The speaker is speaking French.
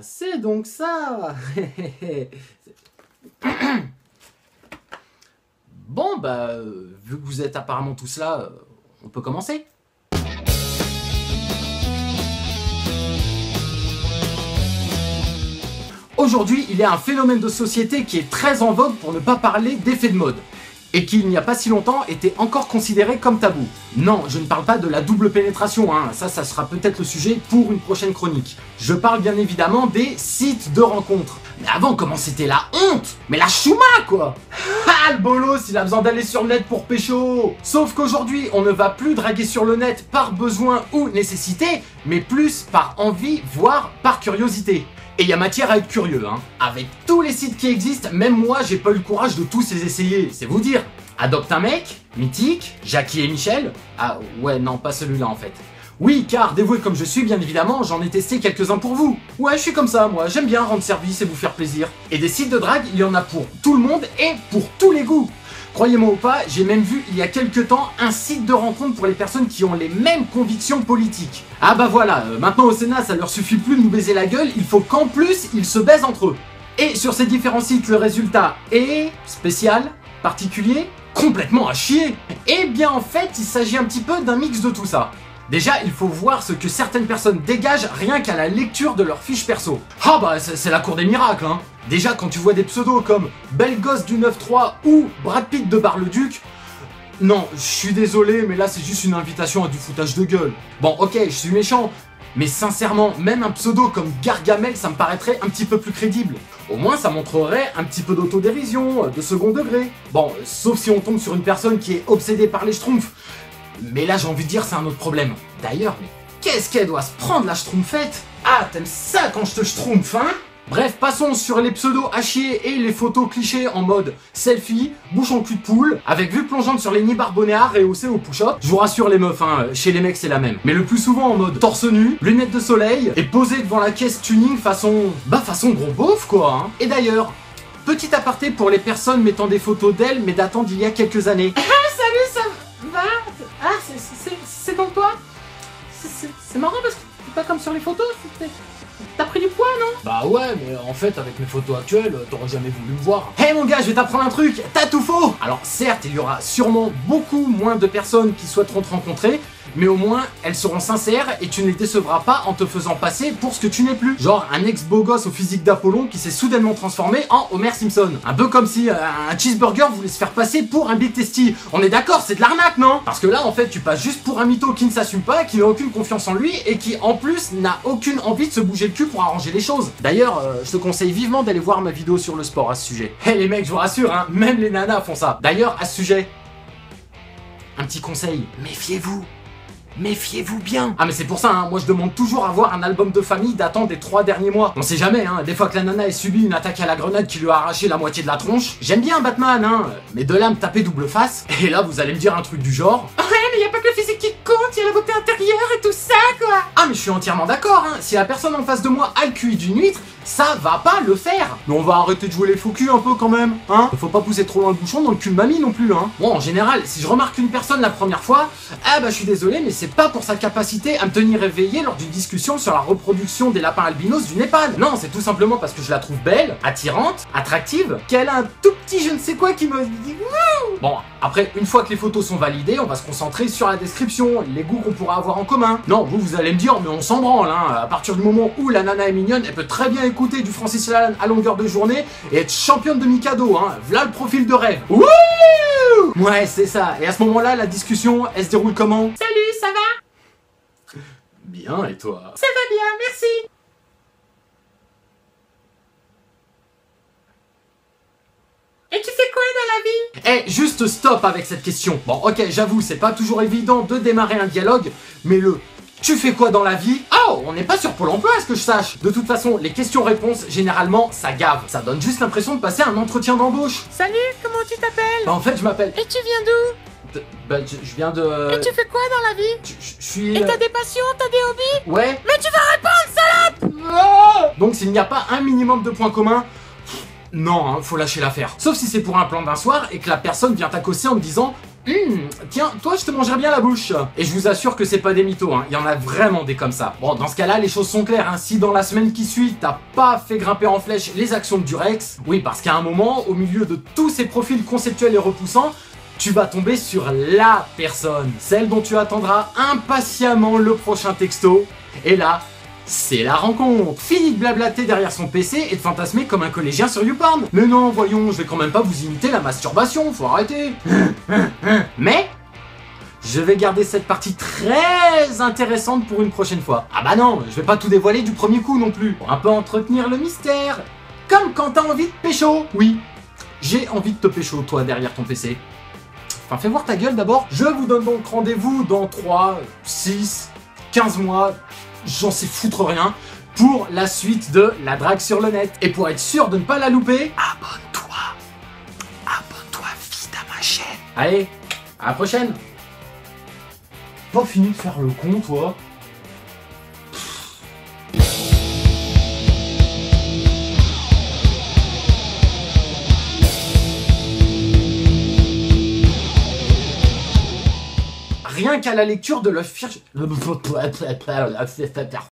c'est donc ça. Bon, bah, vu que vous êtes apparemment tous là, on peut commencer. Aujourd'hui, il y a un phénomène de société qui est très en vogue pour ne pas parler d'effet de mode, et qui, il n'y a pas si longtemps, était encore considéré comme tabou. Non, je ne parle pas de la double pénétration, hein. Ça sera peut-être le sujet pour une prochaine chronique. Je parle bien évidemment des sites de rencontres. Mais avant, comment c'était la honte? Mais la chouma, quoi. Ah, le bolos, il a besoin d'aller sur le net pour pécho. Sauf qu'aujourd'hui, on ne va plus draguer sur le net par besoin ou nécessité, mais plus par envie, voire par curiosité. Et il y a matière à être curieux, hein. Avec tous les sites qui existent, même moi, j'ai pas eu le courage de tous les essayer, c'est vous dire. Adopte un mec, Mythique, Jackie et Michel. Ah ouais, non, pas celui-là en fait. Oui, car dévoué comme je suis, bien évidemment, j'en ai testé quelques-uns pour vous. Ouais, je suis comme ça, moi, j'aime bien rendre service et vous faire plaisir. Et des sites de drague, il y en a pour tout le monde et pour tous les goûts. Croyez-moi ou pas, j'ai même vu il y a quelques temps un site de rencontre pour les personnes qui ont les mêmes convictions politiques. Ah bah voilà, maintenant au Sénat ça leur suffit plus de nous baiser la gueule, il faut qu'en plus ils se baisent entre eux. Et sur ces différents sites, le résultat est spécial, particulier, complètement à chier. Et bien en fait, il s'agit un petit peu d'un mix de tout ça. Déjà, il faut voir ce que certaines personnes dégagent rien qu'à la lecture de leur fiche perso. Ah bah, c'est la cour des miracles, hein. Déjà, quand tu vois des pseudos comme Belle Gosse du 9-3 ou Brad Pitt de Bar-le-Duc, non, je suis désolé, mais là, c'est juste une invitation à du foutage de gueule. Bon, ok, je suis méchant, mais sincèrement, même un pseudo comme Gargamel, ça me paraîtrait un petit peu plus crédible. Au moins, ça montrerait un petit peu d'autodérision, de second degré. Bon, sauf si on tombe sur une personne qui est obsédée par les schtroumpfs. Mais là, j'ai envie de dire, c'est un autre problème. D'ailleurs, mais qu'est-ce qu'elle doit se prendre, la schtroumpfette? Ah, t'aimes ça quand je te schtroumpf, hein? Bref, passons sur les pseudos à chier et les photos clichés en mode selfie, bouche en cul de poule, avec vue plongeante sur les nids barbonnés rehaussés au push-up. Je vous rassure les meufs, hein, chez les mecs c'est la même. Mais le plus souvent en mode torse nu, lunettes de soleil, et posé devant la caisse tuning façon gros beauf quoi, hein. Et d'ailleurs, petit aparté pour les personnes mettant des photos d'elles mais datant d'il y a quelques années. Ah salut, ça va? Ah, c'est donc toi? C'est marrant parce que c'est pas comme sur les photos, t'as pris du poids, non? Bah ouais, mais en fait, avec mes photos actuelles, t'aurais jamais voulu me voir. Hey mon gars, je vais t'apprendre un truc, t'as tout faux! Alors certes, il y aura sûrement beaucoup moins de personnes qui souhaiteront te rencontrer, mais au moins, elles seront sincères et tu ne les décevras pas en te faisant passer pour ce que tu n'es plus. Genre un ex-beau gosse au physique d'Apollon qui s'est soudainement transformé en Homer Simpson. Un peu comme si un cheeseburger voulait se faire passer pour un Big Tasty. On est d'accord, c'est de l'arnaque, non? Parce que là, en fait, tu passes juste pour un mytho qui ne s'assume pas, qui n'a aucune confiance en lui et qui, en plus, n'a aucune envie de se bouger le cul pour arranger les choses. D'ailleurs, je te conseille vivement d'aller voir ma vidéo sur le sport à ce sujet. Hey les mecs, je vous rassure, hein, même les nanas font ça. D'ailleurs, à ce sujet, un petit conseil, méfiez-vous. Méfiez-vous bien. Ah mais c'est pour ça, hein, moi je demande toujours à voir un album de famille datant des 3 derniers mois. On sait jamais, hein, des fois que la nana ait subi une attaque à la grenade qui lui a arraché la moitié de la tronche. J'aime bien Batman, hein, mais de là me taper double face. Et là vous allez me dire un truc du genre. Ouais, mais y a pas que le physique qui compte, y a la beauté intérieure et tout ça, quoi. Ah mais je suis entièrement d'accord, hein, si la personne en face de moi a le QI d'une huître, ça va pas le faire. Mais on va arrêter de jouer les faux culs un peu quand même, hein. Faut pas pousser trop loin le bouchon dans le cul de mamie non plus, hein. Bon, en général, si je remarque une personne la première fois, ah bah je suis désolé, mais c'est pas pour sa capacité à me tenir éveillé lors d'une discussion sur la reproduction des lapins albinos du Népal. Non, c'est tout simplement parce que je la trouve belle, attirante, attractive, qu'elle a un tout petit je ne sais quoi qui me dit wouh. Bon, après, une fois que les photos sont validées, on va se concentrer sur la description, les goûts qu'on pourra avoir en commun. Non, vous allez me dire, mais on s'en branle, hein. À partir du moment où la nana est mignonne, elle peut très bien écouter du Francis Lalanne à longueur de journée et être championne de Mikado, hein. V'là le profil de rêve. Wouh. Ouais, c'est ça. Et à ce moment-là, la discussion, elle se déroule comment? Salut, ça va? Bien, et toi? Ça va bien, merci. Et tu fais quoi dans la vie? Eh, juste stop avec cette question. Bon, ok, j'avoue, c'est pas toujours évident de démarrer un dialogue, mais tu fais quoi dans la vie? Oh, on n'est pas sur Pôle emploi, à ce que je sache. De toute façon, les questions-réponses, généralement, ça gave. Ça donne juste l'impression de passer un entretien d'embauche. Salut, comment tu t'appelles? Bah, en fait, je m'appelle... Et tu viens d'où? Je viens de... Et tu fais quoi dans la vie? Je suis... Et t'as des passions, t'as des hobbies? Ouais. Mais tu vas répondre, salope! Oh. Donc, s'il n'y a pas un minimum de points communs, non, hein, faut lâcher l'affaire. Sauf si c'est pour un plan d'un soir et que la personne vient t'accosser en me disant Tiens, toi je te mangerais bien la bouche. Et je vous assure que c'est pas des mythos, hein. Il y en a vraiment des comme ça. Bon, dans ce cas-là, les choses sont claires, hein. Si dans la semaine qui suit, t'as pas fait grimper en flèche les actions de Durex, oui, parce qu'à un moment, au milieu de tous ces profils conceptuels et repoussants, tu vas tomber sur la personne, celle dont tu attendras impatiemment le prochain texto. Et là, c'est la rencontre. Fini de blablater derrière son PC et de fantasmer comme un collégien sur YouPorn. Mais non, voyons, je vais quand même pas vous imiter la masturbation, faut arrêter. Mais je vais garder cette partie très intéressante pour une prochaine fois. Ah bah non, je vais pas tout dévoiler du premier coup non plus. Pour un peu entretenir le mystère. Comme quand t'as envie de pécho. Oui, j'ai envie de te pécho, toi, derrière ton PC. Enfin, fais voir ta gueule d'abord. Je vous donne donc rendez-vous dans 3, 6, 15 mois, j'en sais foutre rien, pour la suite de La Drague sur le net. Et pour être sûr de ne pas la louper, abonne-toi vite à ma chaîne. Allez, à la prochaine. Pas fini de faire le con, toi. Rien qu'à la lecture de